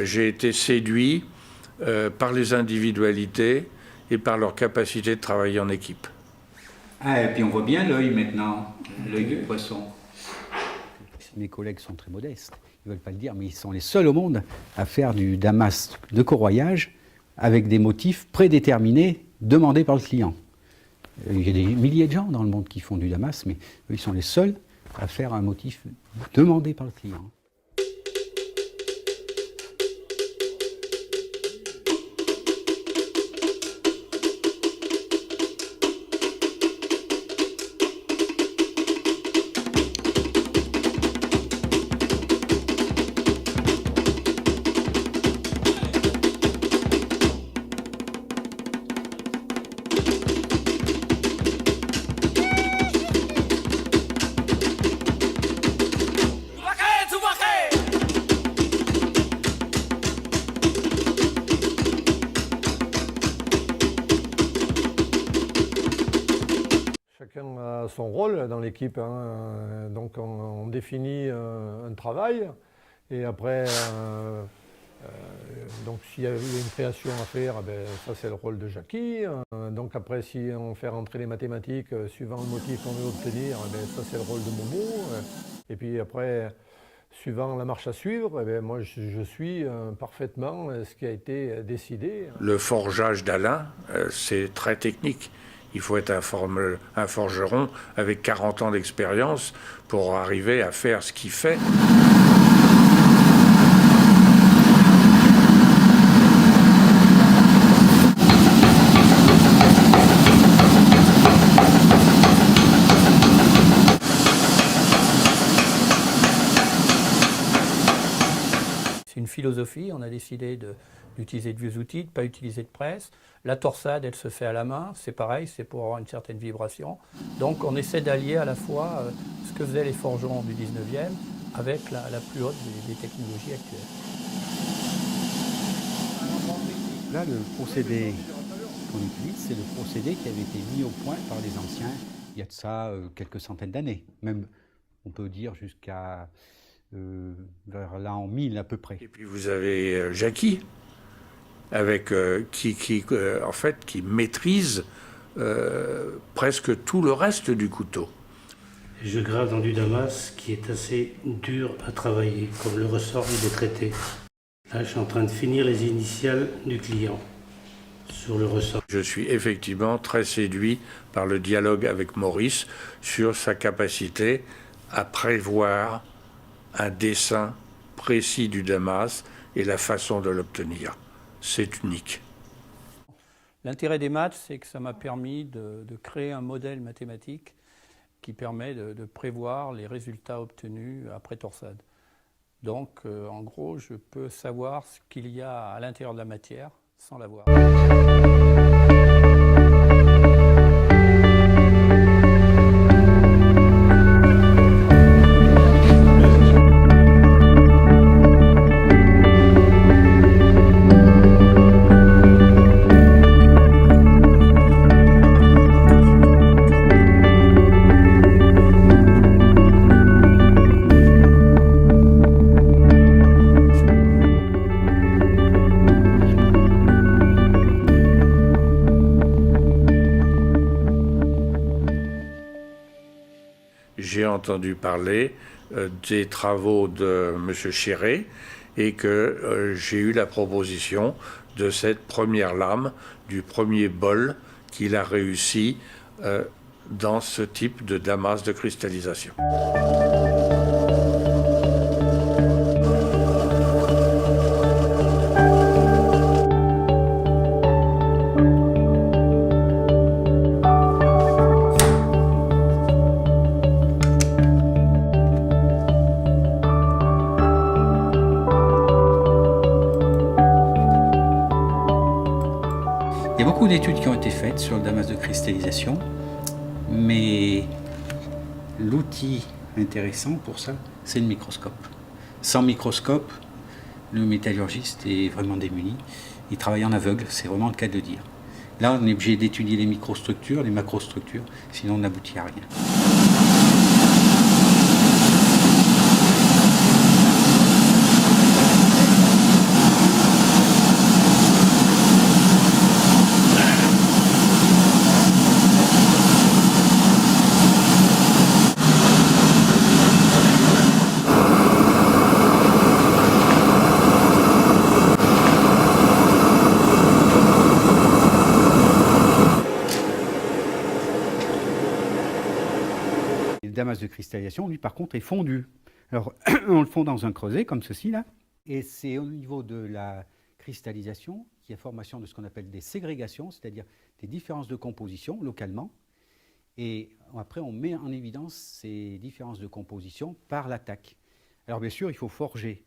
j'ai été séduit par les individualités et par leur capacité de travailler en équipe. Ah, et puis on voit bien l'œil maintenant, l'œil du poisson. Mes collègues sont très modestes, ils ne veulent pas le dire, mais ils sont les seuls au monde à faire du damas de corroyage avec des motifs prédéterminés demandés par le client. Il y a des milliers de gens dans le monde qui font du damas, mais eux, ils sont les seuls à faire un motif demandé par le client. Chacun a son rôle dans l'équipe, hein. Donc on définit un travail et après, donc s'il y a une création à faire, ça c'est le rôle de Jackie. Donc après si on fait rentrer les mathématiques suivant le motif qu'on veut obtenir, ça c'est le rôle de Momo. Et puis après, suivant la marche à suivre, moi je suis parfaitement ce qui a été décidé. Le forgeage d'Alain, c'est très technique. Il faut être un forgeron avec 40 ans d'expérience pour arriver à faire ce qu'il fait. C'est une philosophie, on a décidé d'utiliser de vieux outils, de ne pas utiliser de presse. La torsade, elle se fait à la main, c'est pareil, c'est pour avoir une certaine vibration. Donc on essaie d'allier à la fois ce que faisaient les forgerons du 19e avec la plus haute des technologies actuelles. Là, le procédé qu'on utilise, c'est le procédé qui avait été mis au point par les anciens il y a de ça quelques centaines d'années. Même, on peut dire jusqu'à vers l'an 1000 à peu près. Et puis vous avez Jackie, avec, qui maîtrise presque tout le reste du couteau. Je grave dans du damas qui est assez dur à travailler, comme le ressort des traités. Là, je suis en train de finir les initiales du client sur le ressort. Je suis effectivement très séduit par le dialogue avec Maurice sur sa capacité à prévoir un dessin précis du damas et la façon de l'obtenir. C'est unique. L'intérêt des maths, c'est que ça m'a permis de créer un modèle mathématique qui permet de prévoir les résultats obtenus après torsade. Donc, en gros, je peux savoir ce qu'il y a à l'intérieur de la matière sans la voir. J'ai entendu parler des travaux de M. Chéré et que j'ai eu la proposition de cette première lame, du premier bol qu'il a réussi dans ce type de damas de cristallisation. Il y a beaucoup d'études qui ont été faites sur le damas de cristallisation, mais l'outil intéressant pour ça, c'est le microscope. Sans microscope, le métallurgiste est vraiment démuni. Il travaille en aveugle, c'est vraiment le cas de le dire. Là, on est obligé d'étudier les microstructures, les macrostructures, sinon on n'aboutit à rien. damas de cristallisation, lui, par contre, est fondu. Alors, on le fond dans un creuset, comme ceci, là. Et c'est au niveau de la cristallisation qu'il y a formation de ce qu'on appelle des ségrégations, c'est-à-dire des différences de composition localement. Et après, on met en évidence ces différences de composition par l'attaque. Alors, bien sûr, il faut forger.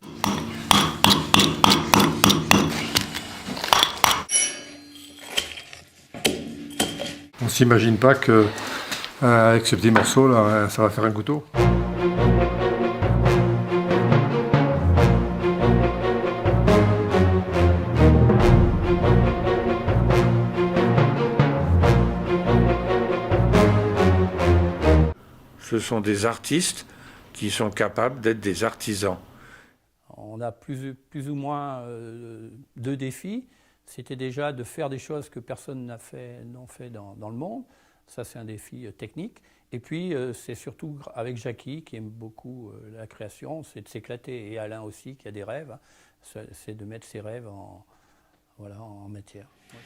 On ne s'imagine pas que avec ces petits morceaux là, ça va faire un couteau. Ce sont des artistes qui sont capables d'être des artisans. On a plus ou moins deux défis. C'était déjà de faire des choses que personne n'a fait dans le monde. Ça, c'est un défi technique. Et puis, c'est surtout avec Jackie, qui aime beaucoup la création, c'est de s'éclater. Et Alain aussi, qui a des rêves, c'est de mettre ses rêves en matière. Ouais.